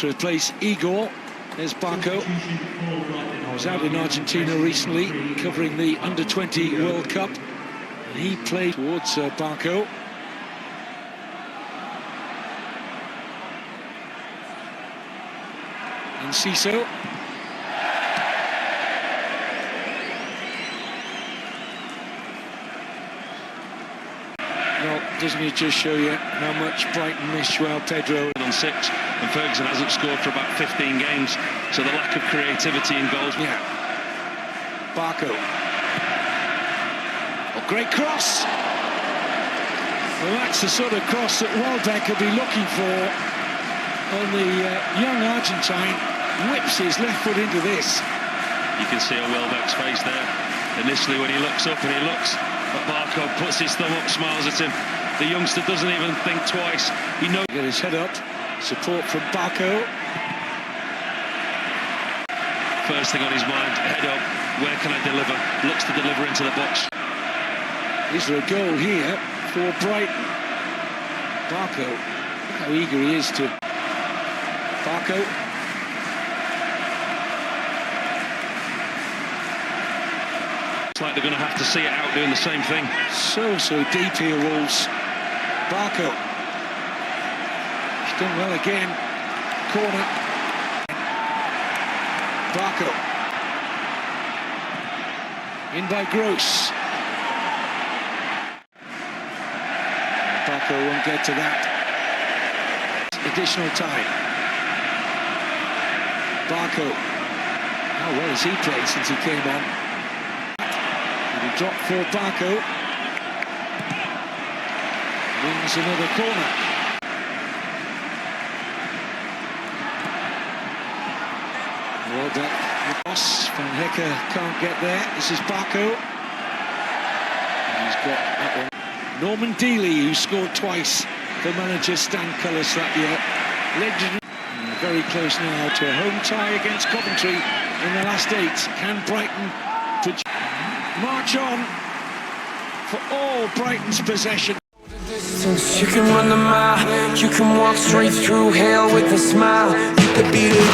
to replace Igor. There's Barco. I was out in Argentina recently covering the Under-20 World Cup. And he played towards Barco. And Ciso. Well, doesn't it just show you how much Brighton missed João Pedro? On 6, and Ferguson hasn't scored for about 15 games, so the lack of creativity in goals. Yeah. Barco. Oh, great cross! Well, that's the sort of cross that Welbeck will be looking for. And the young Argentine whips his left foot into this. You can see on Welbeck's face there, initially when he looks up and he looks at Barco, puts his thumb up, smiles at him. The youngster doesn't even think twice. He knows. Get his head up. Support from Barco. First thing on his mind, head up. Where can I deliver? Looks to deliver into the box. Is there a goal here for Brighton? Barco. Look how eager he is to. Barco. It's like they're going to have to see it out doing the same thing. So deep here, Wolves. Barco. He's done well again. Corner. Barco. In by Gross. Barco won't get to that. Additional time. Barco. How well has he played since he came on? He dropped for Barco. Wins another corner. Welbeck, Ross, Van Hecker can't get there. This is Barco. And he's got that one. Norman Dealey, who scored twice for manager Stan Cullis that year. Legendary. Very close now to a home tie against Coventry in the last 8. Can Brighton march on for all Brighton's possession? You can run the mile, you can walk straight through hell with a smile. You could be the